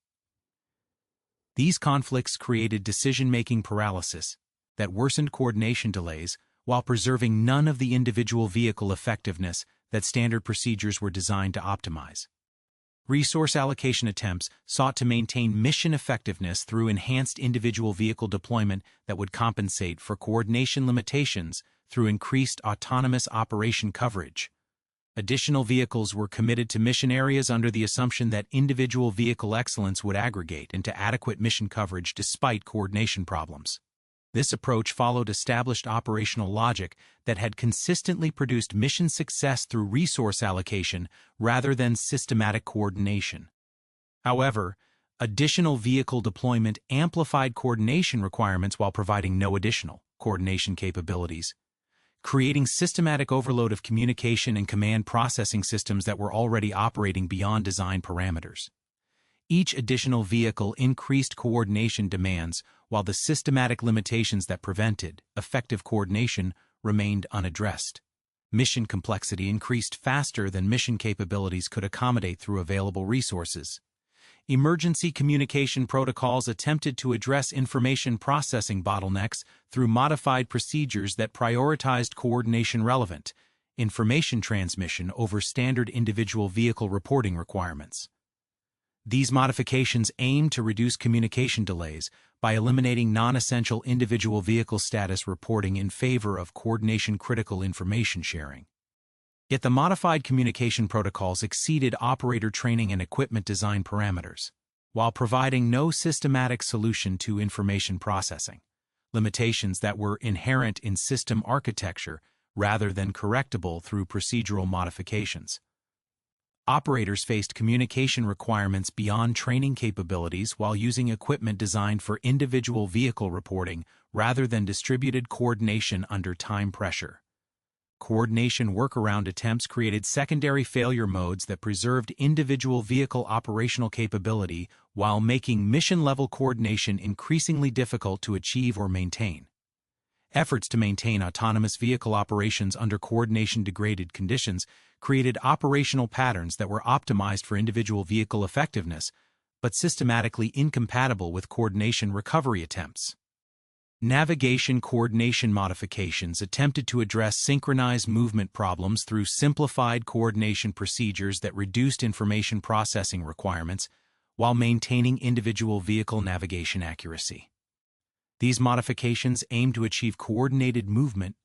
Speaker 1: These conflicts created decision-making paralysis that worsened coordination delays while preserving none of the individual vehicle effectiveness that standard procedures were designed to optimize. Resource allocation attempts sought to maintain mission effectiveness through enhanced individual vehicle deployment that would compensate for coordination limitations through increased autonomous operation coverage. Additional vehicles were committed to mission areas under the assumption that individual vehicle excellence would aggregate into adequate mission coverage despite coordination problems. This approach followed established operational logic that had consistently produced mission success through resource allocation rather than systematic coordination. However, additional vehicle deployment amplified coordination requirements while providing no additional coordination capabilities, creating systematic overload of communication and command processing systems that were already operating beyond design parameters. Each additional vehicle increased coordination demands while the systematic limitations that prevented effective coordination remained unaddressed. Mission complexity increased faster than mission capabilities could accommodate through available resources. Emergency communication protocols attempted to address information processing bottlenecks through modified procedures that prioritized coordination-relevant information transmission over standard individual vehicle reporting requirements. These modifications aim to reduce communication delays by eliminating non-essential individual vehicle status reporting in favor of coordination-critical information sharing. Yet the modified communication protocols exceeded operator training and equipment design parameters, while providing no systematic solution to information processing, limitations that were inherent in system architecture rather than correctable through procedural modifications. Operators faced communication requirements beyond training capabilities while using equipment designed for individual vehicle reporting rather than distributed coordination under time pressure. Coordination workaround attempts created secondary failure modes that preserved individual vehicle operational capability while making mission-level coordination increasingly difficult to achieve or maintain. Efforts to maintain autonomous vehicle operations under coordination-degraded conditions created operational patterns that were optimized for individual vehicle effectiveness, but systematically incompatible with coordination recovery attempts. Navigation coordination modifications attempted to address synchronized movement problems through simplified coordination procedures that reduced information processing requirements while maintaining individual vehicle navigation accuracy. These modifications aim to achieve coordinated movement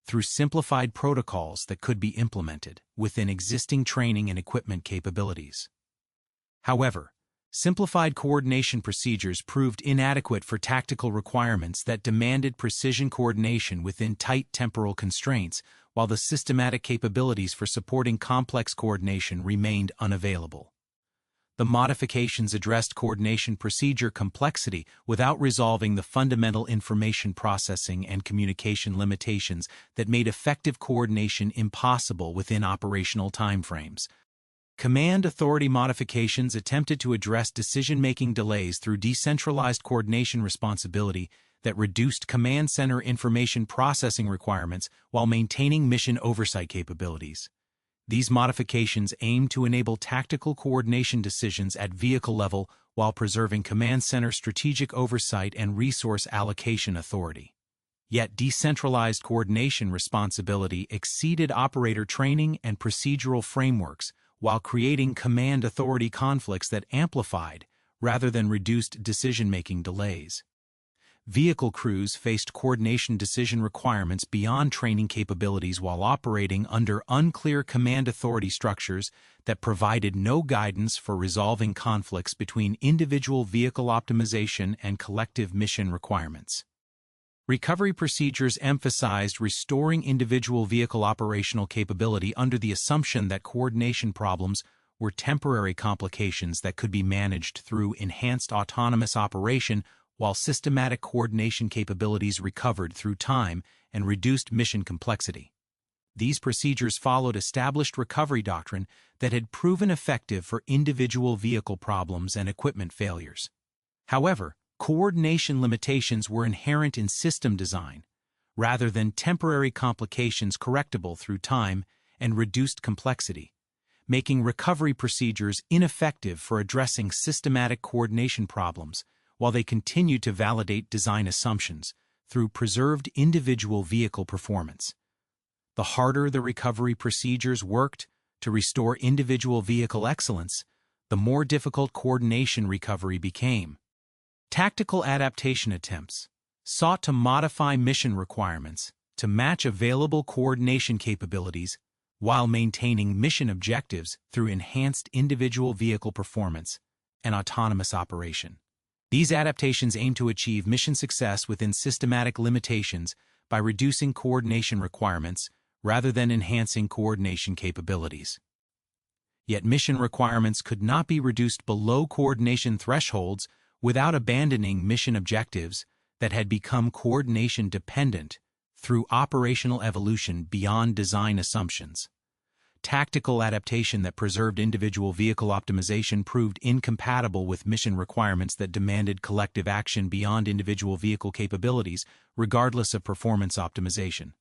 Speaker 1: through simplified protocols that could be implemented within existing training and equipment capabilities. However, simplified coordination procedures proved inadequate for tactical requirements that demanded precision coordination within tight temporal constraints, while the systematic capabilities for supporting complex coordination remained unavailable. The modifications addressed coordination procedure complexity without resolving the fundamental information processing and communication limitations that made effective coordination impossible within operational timeframes. Command authority modifications attempted to address decision-making delays through decentralized coordination responsibility that reduced command center information processing requirements while maintaining mission oversight capabilities. These modifications aim to enable tactical coordination decisions at vehicle level while preserving command center strategic oversight and resource allocation authority. Yet decentralized coordination responsibility exceeded operator training and procedural frameworks while creating command authority conflicts that amplified rather than reduced decision-making delays. Vehicle crews faced coordination decision requirements beyond training capabilities while operating under unclear command authority structures that provided no guidance for resolving conflicts between individual vehicle optimization and collective mission requirements. Recovery procedures emphasized restoring individual vehicle operational capability under the assumption that coordination problems were temporary complications that could be managed through enhanced autonomous operation while systematic coordination capabilities recovered through time and reduced mission complexity. These procedures followed established recovery doctrine that had proven effective for individual vehicle problems and equipment failures. However, coordination limitations were inherent in system design, rather than temporary complications correctable through time and reduced complexity, making recovery procedures ineffective for addressing systematic coordination problems while they continued to validate design assumptions through preserved individual vehicle performance. The harder the recovery procedures worked to restore individual vehicle excellence, the more difficult coordination recovery became. Tactical adaptation attempts sought to modify mission requirements to match available coordination capabilities while maintaining mission objectives through enhanced individual vehicle performance and autonomous operation. These adaptations aim to achieve mission success within systematic limitations by reducing coordination requirements rather than enhancing coordination capabilities. Yet mission requirements could not be reduced below coordination thresholds without abandoning mission objectives that had become coordination dependent through operational evolution beyond design assumptions. Tactical adaptation that preserved individual vehicle optimization proved incompatible with mission requirements that demanded collective action beyond individual vehicle capabilities, regardless of performance optimization.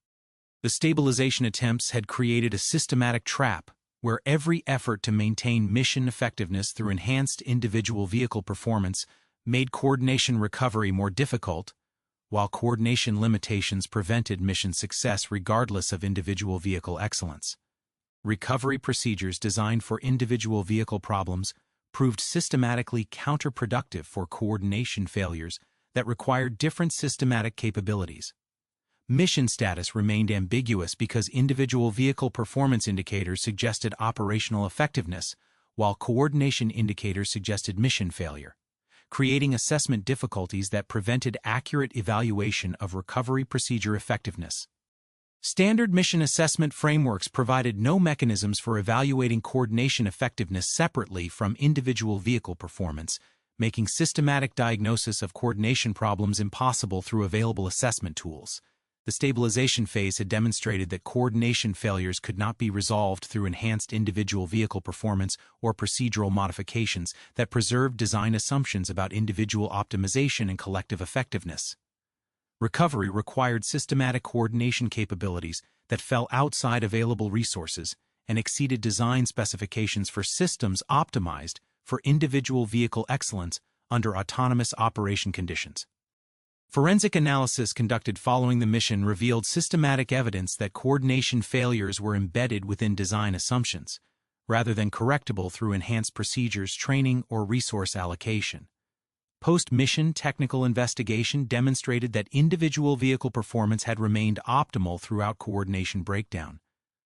Speaker 1: The stabilization attempts had created a systematic trap where every effort to maintain mission effectiveness through enhanced individual vehicle performance made coordination recovery more difficult, while coordination limitations prevented mission success regardless of individual vehicle excellence. Recovery procedures designed for individual vehicle problems proved systematically counterproductive for coordination failures that required different systematic capabilities. Mission status remained ambiguous because individual vehicle performance indicators suggested operational effectiveness, while coordination indicators suggested mission failure, creating assessment difficulties that prevented accurate evaluation of recovery procedure effectiveness. Standard mission assessment frameworks provided no mechanisms for evaluating coordination effectiveness separately from individual vehicle performance, making systematic diagnosis of coordination problems impossible through available assessment tools. The stabilization phase had demonstrated that coordination failures could not be resolved through enhanced individual vehicle performance or procedural modifications that preserved design assumptions about individual optimization and collective effectiveness. Recovery required systematic coordination capabilities that fell outside available resources and exceeded design specifications for systems optimized for individual vehicle excellence under autonomous operation conditions. Forensic analysis conducted following the mission revealed systematic evidence that coordination failures were embedded within design assumptions, rather than correctable through enhanced procedures, training, or resource allocation. Post-mission technical investigation demonstrated that individual vehicle performance had remained optimal throughout coordination breakdown,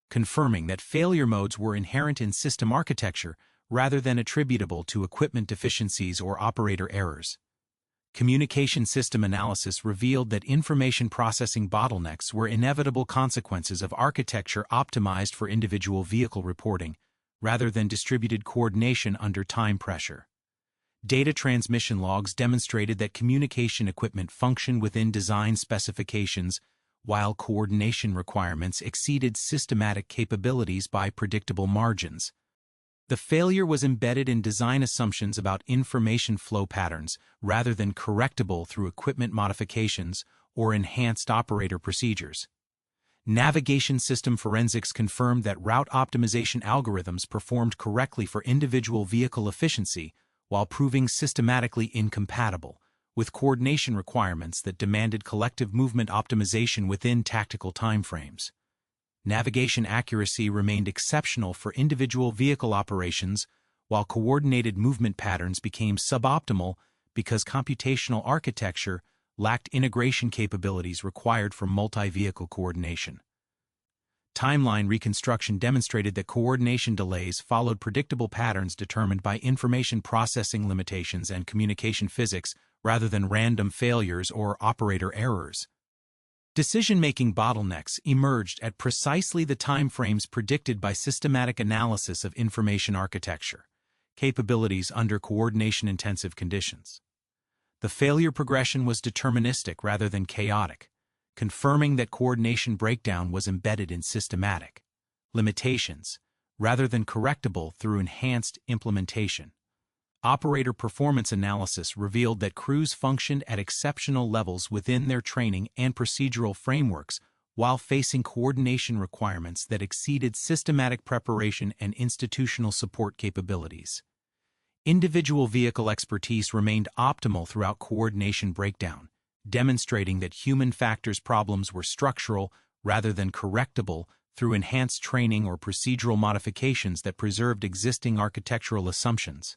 Speaker 1: confirming that failure modes were inherent in system architecture rather than attributable to equipment deficiencies or operator errors. Communication system analysis revealed that information processing bottlenecks were inevitable consequences of architecture optimized for individual vehicle reporting, rather than distributed coordination under time pressure. Data transmission logs demonstrated that communication equipment functioned within design specifications, while coordination requirements exceeded systematic capabilities by predictable margins. The failure was embedded in design assumptions about information flow patterns rather than correctable through equipment modifications or enhanced operator procedures. Navigation system forensics confirmed that route optimization algorithms performed correctly for individual vehicle efficiency while proving systematically incompatible with coordination requirements that demanded collective movement optimization within tactical timeframes. Navigation accuracy remained exceptional for individual vehicle operations, while coordinated movement patterns became suboptimal because computational architecture lacked integration capabilities required for multi-vehicle coordination. Timeline reconstruction demonstrated that coordination delays followed predictable patterns determined by information processing limitations and communication physics rather than random failures or operator errors. Decision-making bottlenecks emerged at precisely the timeframes predicted by systematic analysis of information architecture capabilities under coordination-intensive conditions. The failure progression was deterministic rather than chaotic, confirming that coordination breakdown was embedded in systematic limitations rather than correctable through enhanced implementation. Operator performance analysis revealed that crews functioned at exceptional levels within their training and procedural frameworks while facing coordination requirements that exceeded systematic preparation and institutional support capabilities. Individual vehicle expertise remained optimal throughout coordination breakdown, demonstrating that human factors problems were structural rather than correctable through enhanced training or procedural modifications that preserved existing architectural assumptions.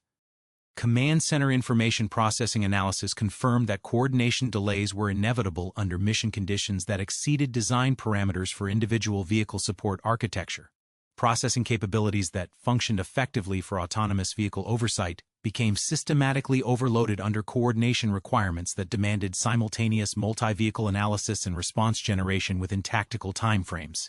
Speaker 1: Command Center information processing analysis confirmed that coordination delays were inevitable under mission conditions that exceeded design parameters for individual vehicle support architecture. Processing capabilities that functioned effectively for autonomous vehicle oversight became systematically overloaded under coordination requirements that demanded simultaneous multi-vehicle analysis and response generation within tactical timeframes.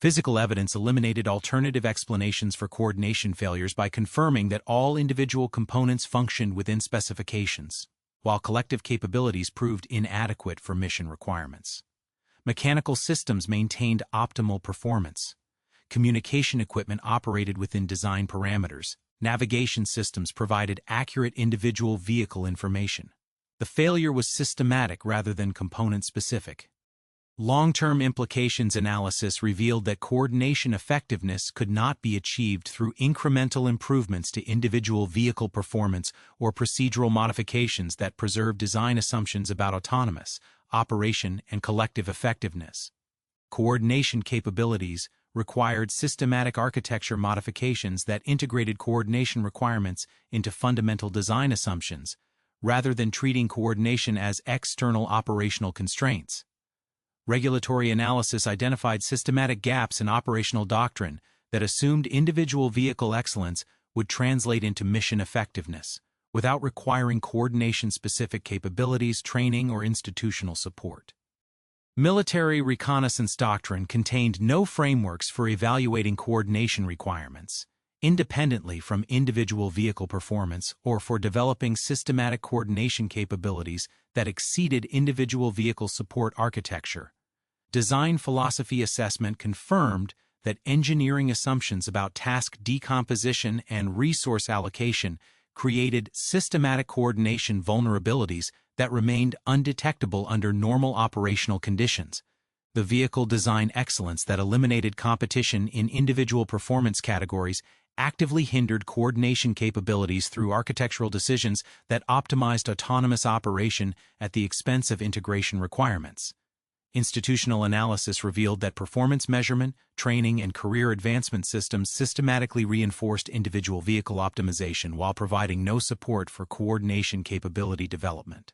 Speaker 1: Physical evidence eliminated alternative explanations for coordination failures by confirming that all individual components functioned within specifications, while collective capabilities proved inadequate for mission requirements. Mechanical systems maintained optimal performance. Communication equipment operated within design parameters. Navigation systems provided accurate individual vehicle information. The failure was systematic rather than component-specific. Long-term implications analysis revealed that coordination effectiveness could not be achieved through incremental improvements to individual vehicle performance or procedural modifications that preserve design assumptions about autonomous operation and collective effectiveness. Coordination capabilities required systematic architecture modifications that integrated coordination requirements into fundamental design assumptions, rather than treating coordination as external operational constraints. Regulatory analysis identified systematic gaps in operational doctrine that assumed individual vehicle excellence would translate into mission effectiveness, without requiring coordination-specific capabilities, training, or institutional support. Military reconnaissance doctrine contained no frameworks for evaluating coordination requirements, independently from individual vehicle performance or for developing systematic coordination capabilities that exceeded individual vehicle support architecture. Design philosophy assessment confirmed that engineering assumptions about task decomposition and resource allocation created systematic coordination vulnerabilities that remained undetectable under normal operational conditions. The vehicle design excellence that eliminated competition in individual performance categories actively hindered coordination capabilities through architectural decisions that optimized autonomous operation at the expense of integration requirements. Institutional analysis revealed that performance measurement, training, and career advancement systems systematically reinforced individual vehicle optimization while providing no support for coordination capability development.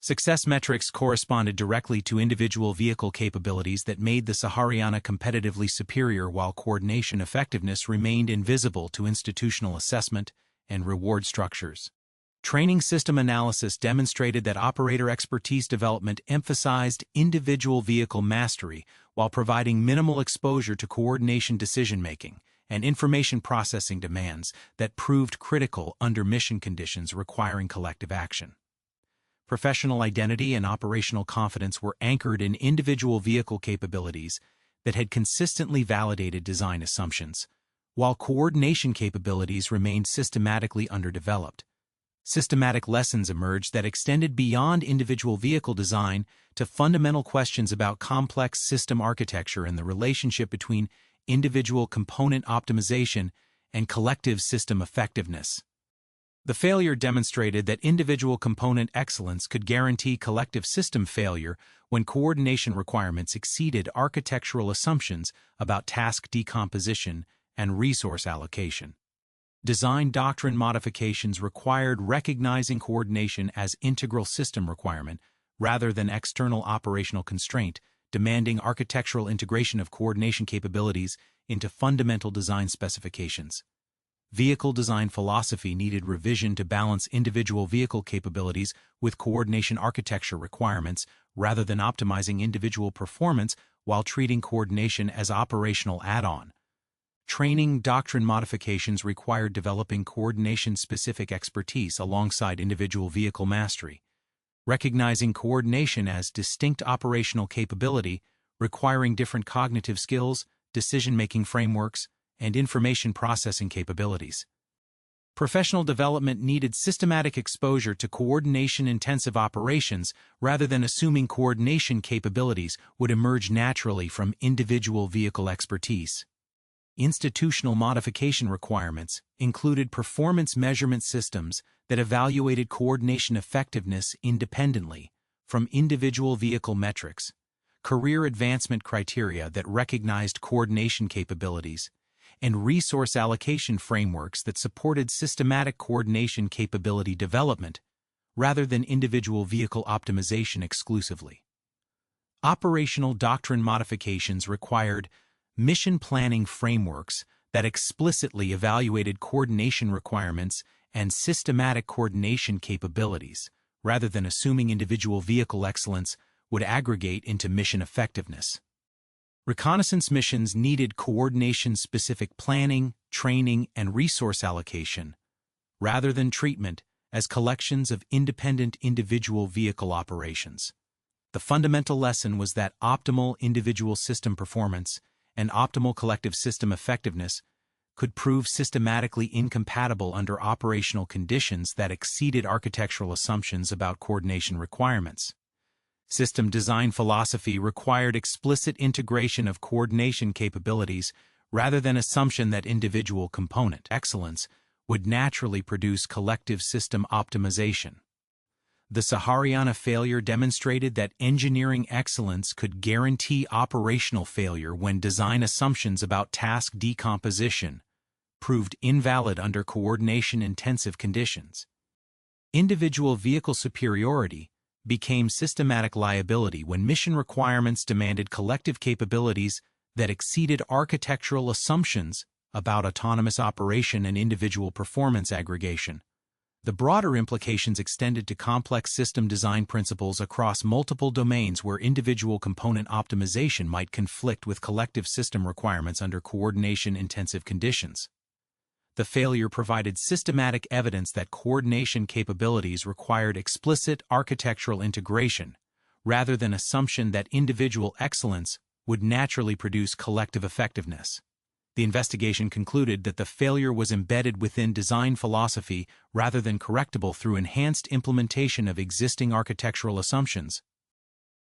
Speaker 1: Success metrics corresponded directly to individual vehicle capabilities that made the Sahariana competitively superior, while coordination effectiveness remained invisible to institutional assessment and reward structures. Training system analysis demonstrated that operator expertise development emphasized individual vehicle mastery while providing minimal exposure to coordination decision-making and information processing demands that proved critical under mission conditions requiring collective action. Professional identity and operational confidence were anchored in individual vehicle capabilities that had consistently validated design assumptions, while coordination capabilities remained systematically underdeveloped. Systematic lessons emerged that extended beyond individual vehicle design to fundamental questions about complex system architecture and the relationship between individual component optimization and collective system effectiveness. The failure demonstrated that individual component excellence could guarantee collective system failure when coordination requirements exceeded architectural assumptions about task decomposition and resource allocation. Design doctrine modifications required recognizing coordination as integral system requirement rather than external operational constraint, demanding architectural integration of coordination capabilities into fundamental design specifications. Vehicle design philosophy needed revision to balance individual vehicle capabilities with coordination architecture requirements rather than optimizing individual performance while treating coordination as operational add-on. Training doctrine modifications required developing coordination-specific expertise alongside individual vehicle mastery, recognizing coordination as distinct operational capability requiring different cognitive skills, decision-making frameworks, and information processing capabilities. Professional development needed systematic exposure to coordination-intensive operations rather than assuming coordination capabilities would emerge naturally from individual vehicle expertise. Institutional modification requirements included performance measurement systems that evaluated coordination effectiveness independently from individual vehicle metrics, career advancement criteria that recognized coordination capabilities, and resource allocation frameworks that supported systematic coordination capability development rather than individual vehicle optimization exclusively. Operational doctrine modifications required mission planning frameworks that explicitly evaluated coordination requirements and systematic coordination capabilities, rather than assuming individual vehicle excellence would aggregate into mission effectiveness. Reconnaissance missions needed coordination-specific planning, training, and resource allocation, rather than treatment as collections of independent individual vehicle operations. The fundamental lesson was that optimal individual system performance and optimal collective system effectiveness could prove systematically incompatible under operational conditions that exceeded architectural assumptions about coordination requirements. System design philosophy required explicit integration of coordination capabilities rather than assumption that individual component excellence would naturally produce collective system optimization. The Sahariana failure demonstrated that engineering excellence could guarantee operational failure when design assumptions about task decomposition proved invalid under coordination-intensive conditions. Individual vehicle superiority became systematic liability when mission requirements demanded collective capabilities that exceeded architectural assumptions about autonomous operation and individual performance aggregation. The broader implications extended to complex system design principles across multiple domains where individual component optimization might conflict with collective system requirements under coordination-intensive conditions. The failure provided systematic evidence that coordination capabilities required explicit architectural integration, rather than assumption that individual excellence would naturally produce collective effectiveness. The investigation concluded that the failure was embedded within design philosophy rather than correctable through enhanced implementation of existing architectural assumptions.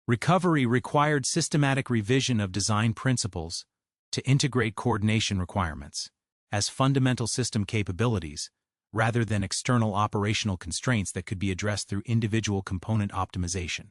Speaker 1: Recovery required systematic revision of design principles to integrate coordination requirements as fundamental system capabilities, rather than external operational constraints that could be addressed through individual component optimization.